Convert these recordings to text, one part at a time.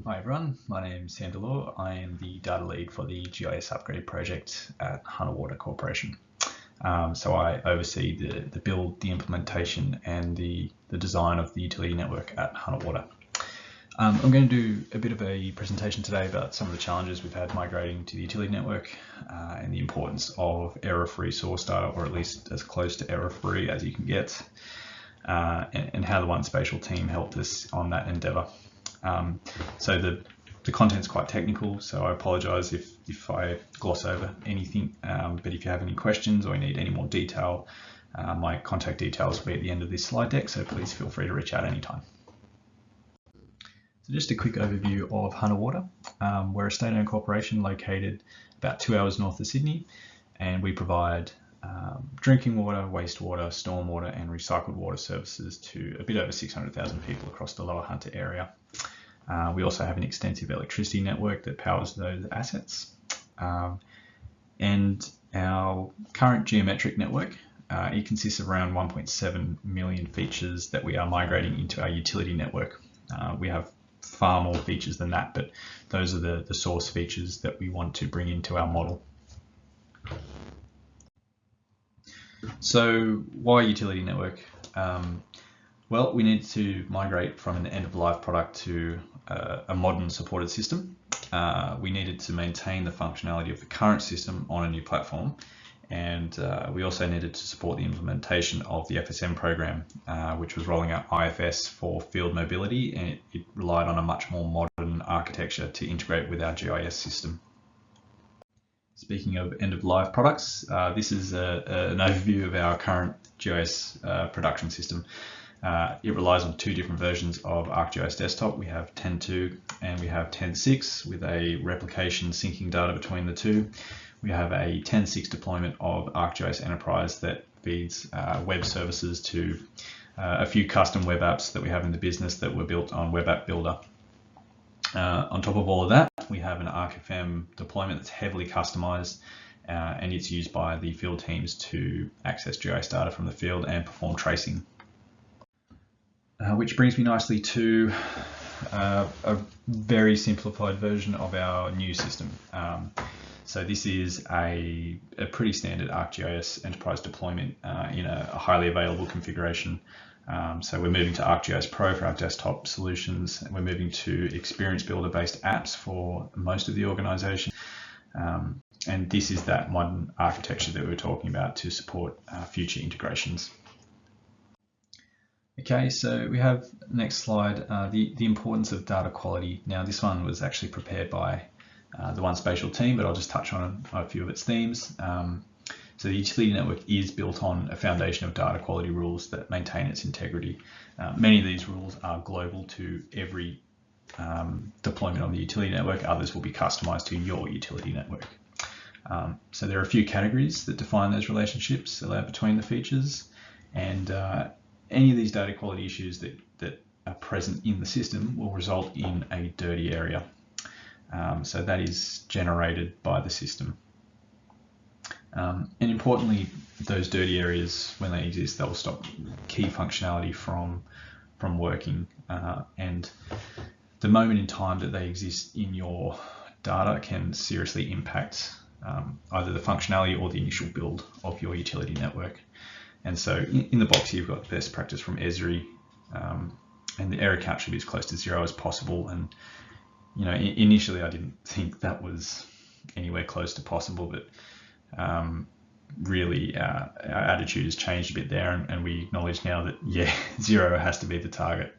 Hi everyone, my name is Sam Delore. I am the data lead for the GIS upgrade project at Hunter Water Corporation. So I oversee the build, the implementation and the design of the utility network at Hunter Water. I'm going to do a bit of a presentation today about some of the challenges we've had migrating to the utility network and the importance of error-free source data, or at least as close to error-free as you can get, and how the 1Spatial team helped us on that endeavour. So the content's quite technical, so I apologise if I gloss over anything, but if you have any questions or you need any more detail, my contact details will be at the end of this slide deck, so please feel free to reach out anytime. So just a quick overview of Hunter Water. We're a state-owned corporation located about 2 hours north of Sydney, and we provide drinking water, wastewater, stormwater and recycled water services to a bit over 600,000 people across the Lower Hunter area. We also have an extensive electricity network that powers those assets. And our current geometric network, it consists of around 1.7 million features that we are migrating into our utility network. We have far more features than that, but those are the source features that we want to bring into our model. So why utility network? Well, we need to migrate from an end-of-life product to a modern supported system. We needed to maintain the functionality of the current system on a new platform, and we also needed to support the implementation of the FSM program, which was rolling out IFS for field mobility, and it relied on a much more modern architecture to integrate with our GIS system. Speaking of end-of-life products, this is an overview of our current GIS production system. It relies on two different versions of ArcGIS Desktop. We have 10.2 and we have 10.6 with a replication syncing data between the two. We have a 10.6 deployment of ArcGIS Enterprise that feeds web services to a few custom web apps that we have in the business that were built on Web App Builder. On top of all of that, we have an ArcFM deployment that's heavily customized, and it's used by the field teams to access GIS data from the field and perform tracing. Which brings me nicely to a very simplified version of our new system. So this is a pretty standard ArcGIS Enterprise deployment in a highly available configuration. So we're moving to ArcGIS Pro for our desktop solutions, and we're moving to Experience Builder based apps for most of the organization. And this is that modern architecture that we were talking about to support future integrations. Okay, so we have, next slide, the importance of data quality. Now this one was actually prepared by the 1Spatial team, but I'll just touch on a few of its themes. So the utility network is built on a foundation of data quality rules that maintain its integrity. Many of these rules are global to every deployment on the utility network. Others will be customized to your utility network. So there are a few categories that define those relationships allowed between the features, and any of these data quality issues that are present in the system will result in a dirty area. So that is generated by the system. And importantly, those dirty areas, when they exist, they'll stop key functionality from working. And the moment in time that they exist in your data can seriously impact either the functionality or the initial build of your utility network. And so in the box here, you've got best practice from Esri, and the error count should be as close to 0 as possible. And you know, initially I didn't think that was anywhere close to possible, but really our attitude has changed a bit there, and we acknowledge now that, yeah, 0 has to be the target.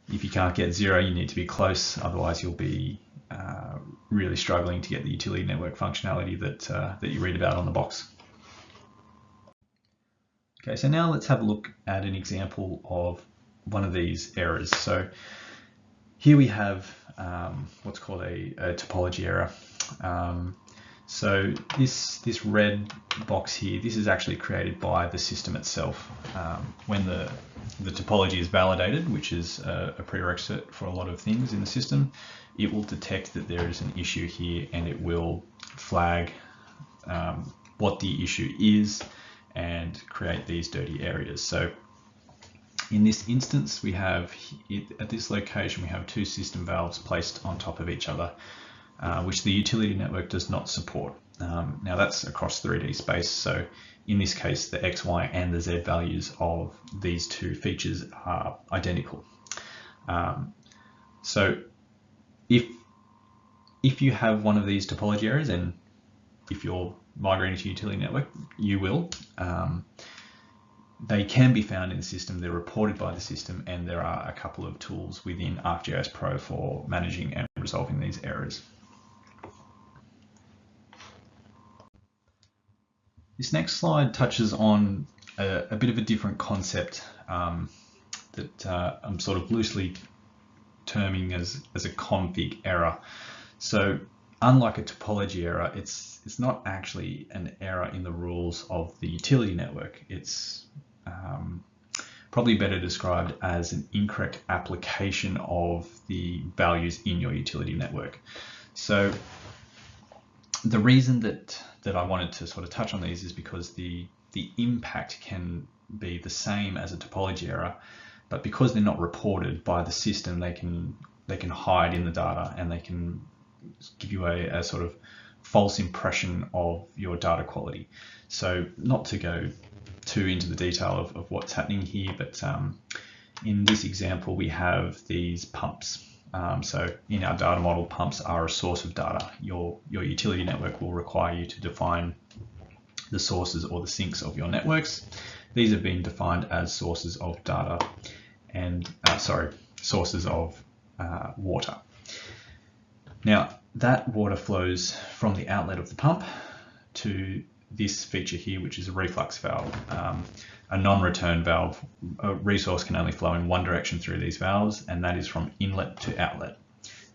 If you can't get 0, you need to be close, otherwise you'll be really struggling to get the utility network functionality that you read about on the box. Okay, so now let's have a look at an example of one of these errors. So here we have what's called a topology error. So this red box here, this is actually created by the system itself. When the topology is validated, which is a prerequisite for a lot of things in the system, it will detect that there is an issue here, and it will flag what the issue is and create these dirty areas. So In this instance, we have, at this location, we have two system valves placed on top of each other, which the utility network does not support. Now that's across 3D space, so in this case, the X, Y, and the Z values of these two features are identical. So if you have one of these topology errors, and if you're migrating to utility network, you will, they can be found in the system, they're reported by the system, and there are a couple of tools within ArcGIS Pro for managing and resolving these errors. This next slide touches on a bit of a different concept that I'm sort of loosely terming as a config error. So unlike a topology error, it's not actually an error in the rules of the utility network. It's probably better described as an incorrect application of the values in your utility network. So the reason that I wanted to sort of touch on these is because the impact can be the same as a topology error, but because they're not reported by the system, they can hide in the data, and they can give you a sort of false impression of your data quality. So not to go too into the detail of what's happening here, but in this example, we have these pumps. So in our data model, pumps are a source of data. Your utility network will require you to define the sources or the sinks of your networks. These have been defined as sources of data and, sources of water. Now, that water flows from the outlet of the pump to this feature here, which is a reflux valve, a non-return valve. A resource can only flow in one direction through these valves, and that is from inlet to outlet.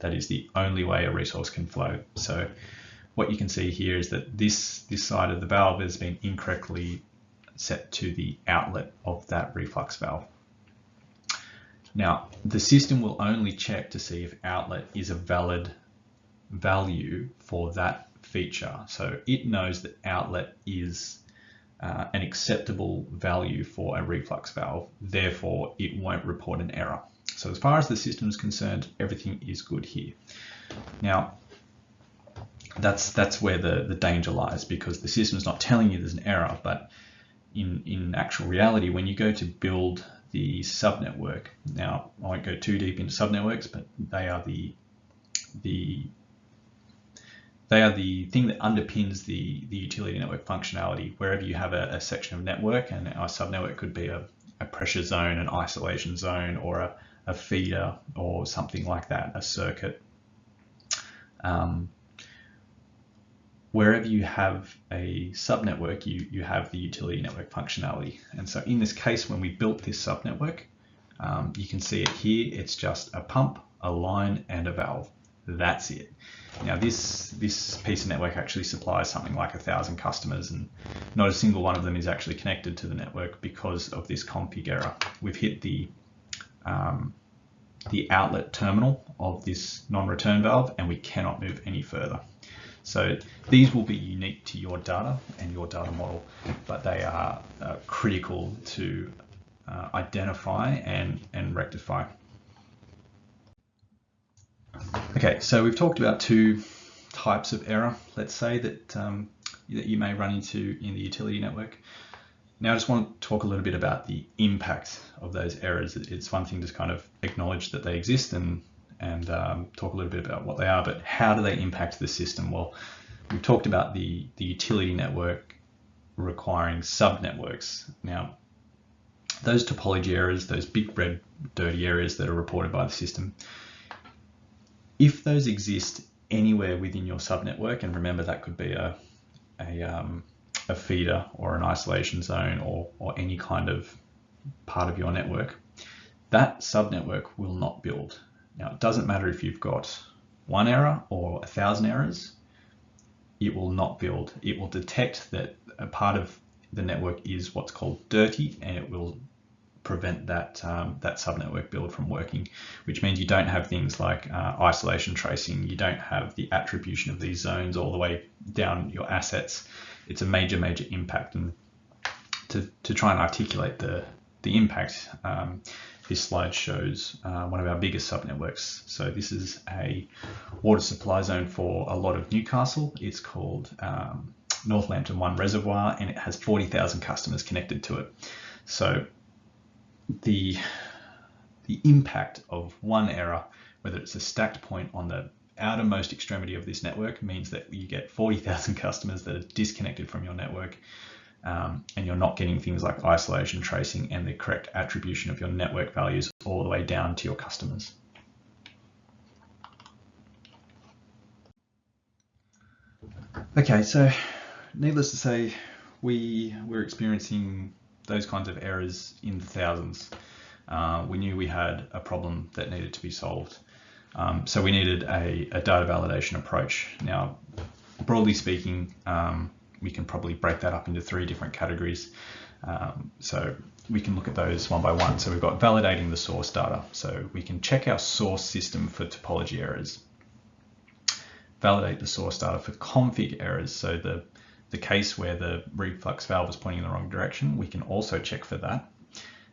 That is the only way a resource can flow. So what you can see here is that this side of the valve has been incorrectly set to the outlet of that reflux valve. Now, the system will only check to see if outlet is a valid value for that feature. So it knows that outlet is an acceptable value for a reflux valve, therefore it won't report an error. So as far as the system is concerned, everything is good here. Now, that's where the danger lies, because the system is not telling you there's an error, but in actual reality, when you go to build the subnetwork, now I won't go too deep into subnetworks, but they are the thing that underpins the utility network functionality. Wherever you have a section of network, and our subnetwork could be a pressure zone, an isolation zone, or a feeder, or something like that, a circuit. Wherever you have a subnetwork, you have the utility network functionality. And so in this case, when we built this subnetwork, you can see it here. It's just a pump, a line, and a valve. That's it. Now this piece of network actually supplies something like 1,000 customers, and not a single one of them is actually connected to the network because of this config error. We've hit the outlet terminal of this non-return valve, and we cannot move any further. So these will be unique to your data and your data model, but they are critical to identify and rectify. Okay, so we've talked about two types of error, let's say, that you may run into in the utility network. Now I just want to talk a little bit about the impact of those errors. It's one thing to kind of acknowledge that they exist and talk a little bit about what they are, but how do they impact the system? Well, we've talked about the utility network requiring subnetworks. Now, those topology errors, those big red dirty areas that are reported by the system, if those exist anywhere within your subnetwork, and remember that could be a feeder or an isolation zone or any kind of part of your network, that subnetwork will not build. Now, it doesn't matter if you've got one error or 1,000 errors, it will not build. It will detect that a part of the network is what's called dirty, and it will prevent that subnetwork build from working, which means you don't have things like isolation tracing, you don't have the attribution of these zones all the way down your assets. It's a major impact, and to try and articulate the the impact, this slide shows one of our biggest subnetworks. So this is a water supply zone for a lot of Newcastle. It's called North Lambton 1 Reservoir, and it has 40,000 customers connected to it. So the impact of one error, whether it's a stacked point on the outermost extremity of this network, means that you get 40,000 customers that are disconnected from your network, and you're not getting things like isolation, tracing, and the correct attribution of your network values all the way down to your customers. Okay, so needless to say, we're experiencing those kinds of errors in the thousands. We knew we had a problem that needed to be solved. So we needed a data validation approach. Now, broadly speaking, we can probably break that up into 3 different categories. So we can look at those one by one. So we've got validating the source data. So we can check our source system for topology errors. Validate the source data for config errors. So the case where the reflux valve is pointing in the wrong direction, we can also check for that.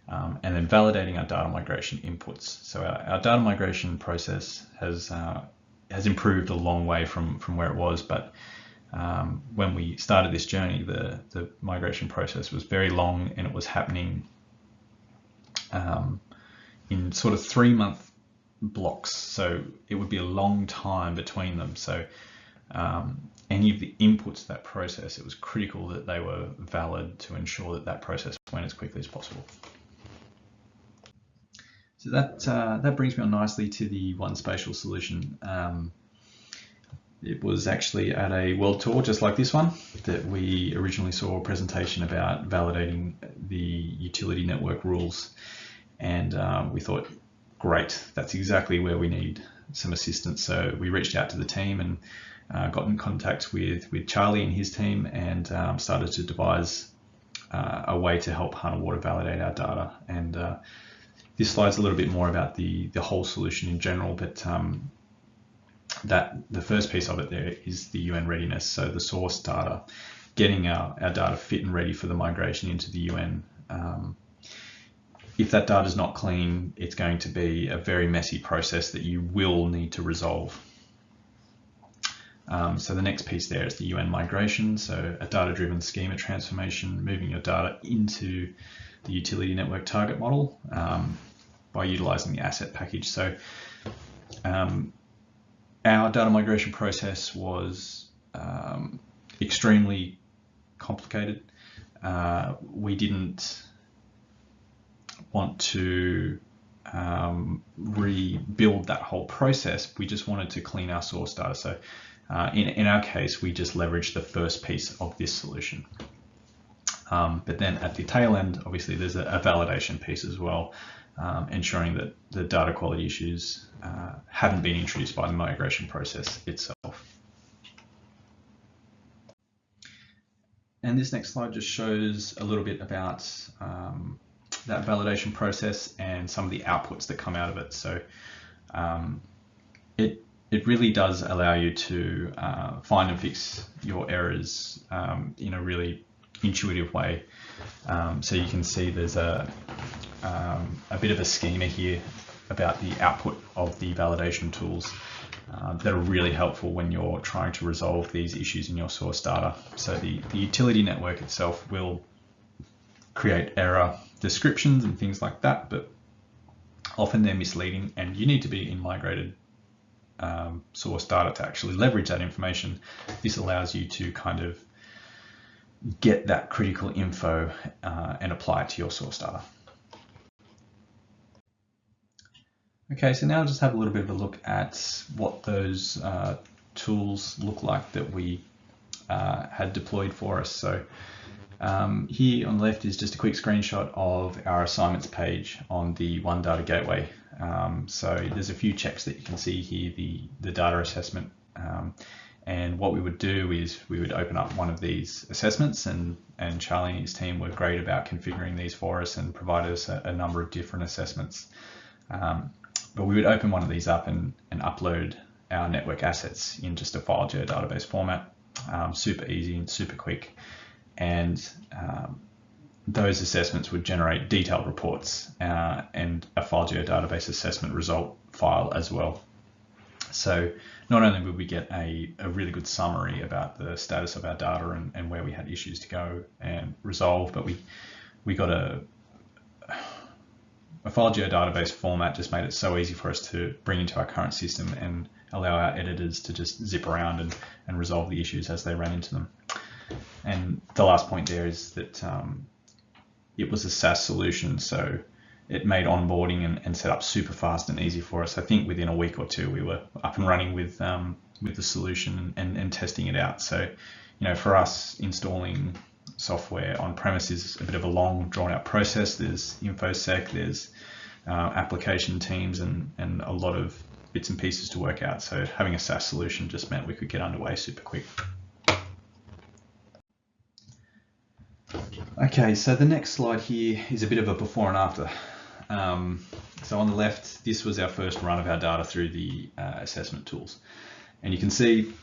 And then validating our data migration inputs. So our data migration process has improved a long way from where it was, but when we started this journey, the migration process was very long, and it was happening in sort of 3-month blocks. So it would be a long time between them. So any of the inputs to that process, it was critical that they were valid to ensure that that process went as quickly as possible. So that brings me on nicely to the 1Spatial solution. It was actually at a world tour just like this one that we originally saw a presentation about validating the utility network rules, and we thought, great, that's exactly where we need some assistance. So we reached out to the team and got in contact with Charlie and his team, and started to devise a way to help Hunter Water validate our data. And this slide's a little bit more about the whole solution in general, but that the first piece of it there is the UN readiness. So the source data, getting our data fit and ready for the migration into the UN. If that data is not clean, it's going to be a very messy process that you will need to resolve. So the next piece there is the UN migration. So a data-driven schema transformation, moving your data into the utility network target model by utilizing the asset package. So our data migration process was extremely complicated. We didn't want to rebuild that whole process. We just wanted to clean our source data. So in our case, we just leveraged the first piece of this solution. But then at the tail end, obviously, there's a validation piece as well, ensuring that the data quality issues haven't been introduced by the migration process itself. And this next slide just shows a little bit about that validation process and some of the outputs that come out of it. So it really does allow you to find and fix your errors in a really intuitive way. So you can see there's a bit of a schema here about the output of the validation tools that are really helpful when you're trying to resolve these issues in your source data. So the utility network itself will create error descriptions and things like that, but often they're misleading, and you need to be in migrated source data to actually leverage that information. This allows you to kind of get that critical info and apply it to your source data. Okay, so now I'll just have a little bit of a look at what those tools look like that we had deployed for us. So here on the left is just a quick screenshot of our assignments page on the One Data Gateway. So there's a few checks that you can see here, the data assessment. And what we would do is we would open up one of these assessments, and Charlie and his team were great about configuring these for us and provided us a number of different assessments. But we would open one of these up and upload our network assets in just a file geodatabase format. Super easy and super quick. And those assessments would generate detailed reports and a file geodatabase assessment result file as well. So not only would we get a really good summary about the status of our data and where we had issues to go and resolve, but we got a file geodatabase format just made it so easy for us to bring into our current system and allow our editors to just zip around and resolve the issues as they ran into them. And the last point there is that it was a SaaS solution, so it made onboarding and setup super fast and easy for us. I think within a week or two we were up and running with the solution and testing it out. So, you know, for us, installing software on premise is a bit of a long, drawn-out process. There's InfoSec, there's application teams, and a lot of bits and pieces to work out. So having a SaaS solution just meant we could get underway super quick. Okay, so the next slide here is a bit of a before and after. So on the left, this was our first run of our data through the assessment tools. And you can see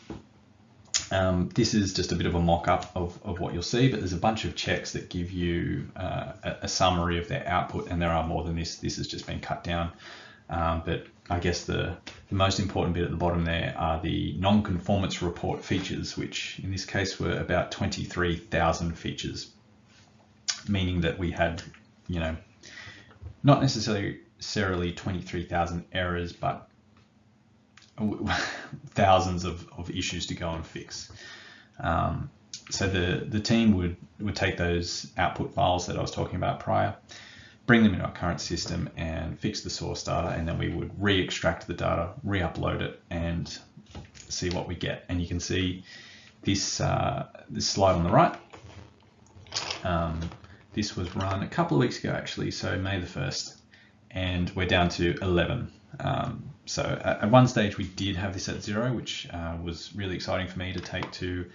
this is just a bit of a mock-up of what you'll see, but there's a bunch of checks that give you a summary of their output, and there are more than this. This has just been cut down. But I guess the most important bit at the bottom there are the non-conformance report features, which in this case were about 23,000 features, meaning that we had, you know, not necessarily 23,000 errors, but thousands of issues to go and fix. So the team would take those output files that I was talking about prior, bring them into our current system and fix the source data, and then we would re-extract the data, re-upload it, and see what we get. And you can see this this slide on the right. This was run a couple of weeks ago actually, so May the 1st, and we're down to 11. So at one stage we did have this at 0, which was really exciting for me to take to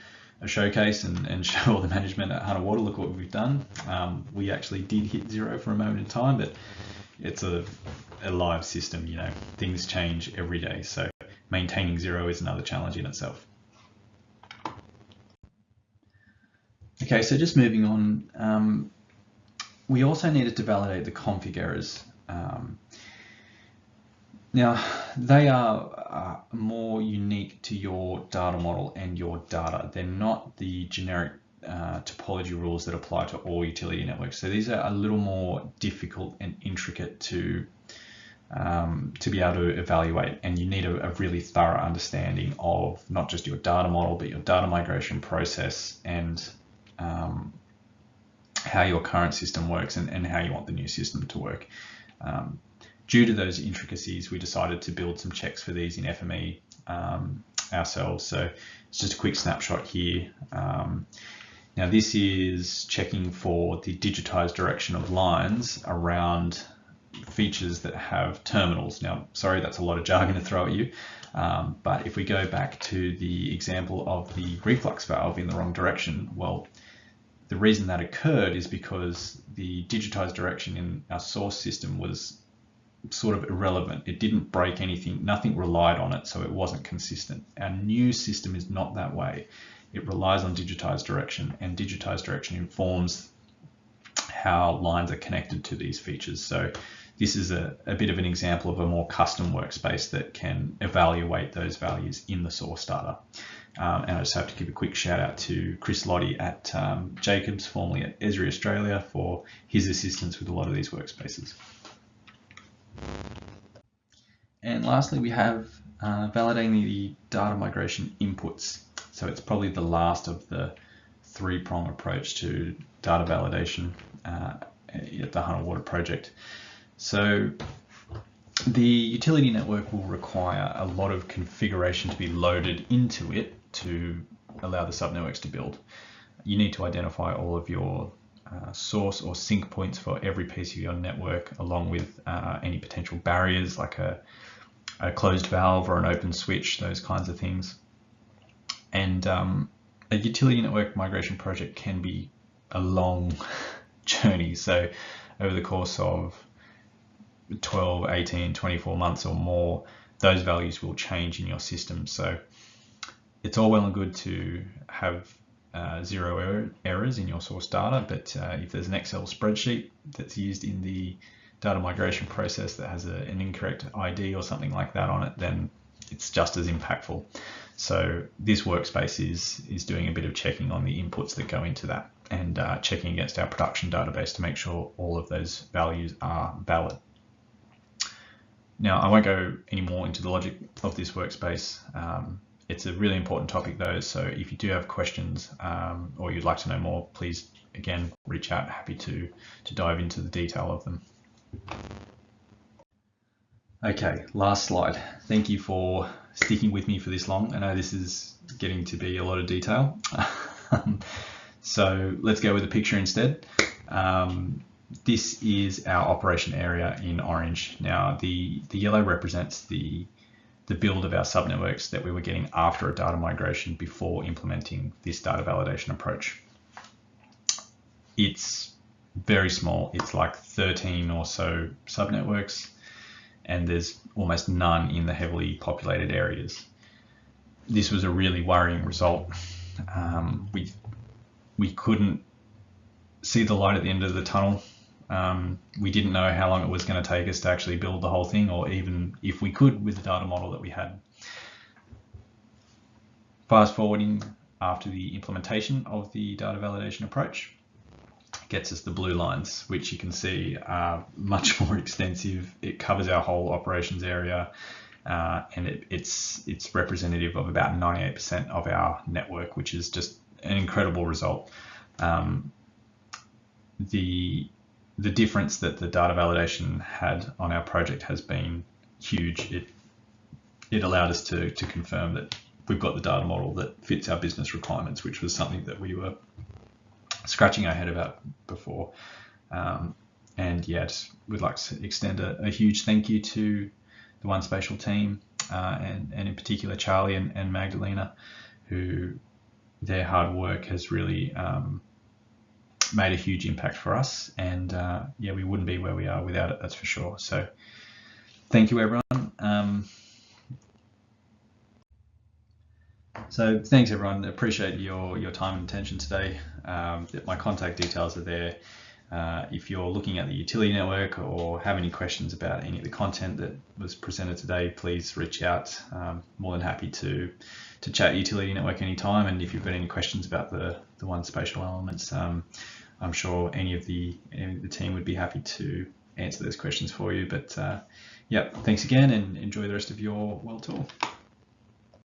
a showcase and show all the management at Hunter Water, look what we've done. We actually did hit 0 for a moment in time, but it's a live system, you know, things change every day. So maintaining 0 is another challenge in itself. Okay, so just moving on, we also needed to validate the config errors. Now, they are more unique to your data model and your data. They're not the generic topology rules that apply to all utility networks. So these are a little more difficult and intricate to be able to evaluate, and you need a really thorough understanding of not just your data model, but your data migration process and how your current system works and how you want the new system to work. Due to those intricacies, we decided to build some checks for these in FME ourselves. So it's just a quick snapshot here. Now this is checking for the digitized direction of lines around features that have terminals. Now, sorry, that's a lot of jargon to throw at you. But if we go back to the example of the reflux valve in the wrong direction, well, the reason that occurred is because the digitized direction in our source system was sort of irrelevant. It didn't break anything, nothing relied on it, so it wasn't consistent. Our new system is not that way. It relies on digitized direction, and digitized direction informs how lines are connected to these features. So this is a bit of an example of a more custom workspace that can evaluate those values in the source data. And I just have to give a quick shout out to Chris Lottie at Jacobs, formerly at Esri Australia, for his assistance with a lot of these workspaces. And lastly, we have validating the data migration inputs. So it's probably the last of the three-prong approach to data validation at the Hunter Water project. So the utility network will require a lot of configuration to be loaded into it to allow the subnetworks to build. You need to identify all of your source or sync points for every piece of your network, along with any potential barriers like a closed valve or an open switch, those kinds of things. And a utility network migration project can be a long journey. So over the course of 12, 18, 24 months or more, those values will change in your system. So it's all well and good to have zero errors in your source data, but if there's an Excel spreadsheet that's used in the data migration process that has an incorrect ID or something like that on it, then it's just as impactful. So this workspace is doing a bit of checking on the inputs that go into that, and checking against our production database to make sure all of those values are valid. Now, I won't go any more into the logic of this workspace. It's a really important topic though, so if you do have questions or you'd like to know more, please again reach out. Happy to dive into the detail of them. Okay, last slide. Thank you for sticking with me for this long. I know this is getting to be a lot of detail. So let's go with a picture instead. This is our operation area in orange. Now the yellow represents the build of our subnetworks that we were getting after a data migration before implementing this data validation approach. It's very small. It's like 13 or so subnetworks, and there's almost none in the heavily populated areas. This was a really worrying result. We couldn't see the light at the end of the tunnel. We didn't know how long it was going to take us to actually build the whole thing, or even if we could with the data model that we had. Fast forwarding after the implementation of the data validation approach gets us the blue lines, which you can see are much more extensive. It covers our whole operations area, and it's representative of about 98% of our network, which is just an incredible result. The difference that the data validation had on our project has been huge. It allowed us to confirm that we've got the data model that fits our business requirements, which was something that we were scratching our head about before. And yet we'd like to extend a huge thank you to the 1Spatial team, and in particular Charlie and Magdalena, who their hard work has really made a huge impact for us, and yeah, we wouldn't be where we are without it, that's for sure. So thank you, everyone. So thanks, everyone. Appreciate your time and attention today. My contact details are there. If you're looking at the utility network or have any questions about any of the content that was presented today, please reach out. More than happy to chat utility network anytime. And if you've got any questions about the 1Spatial elements, I'm sure any of the team would be happy to answer those questions for you. But yeah, thanks again, and enjoy the rest of your world tour.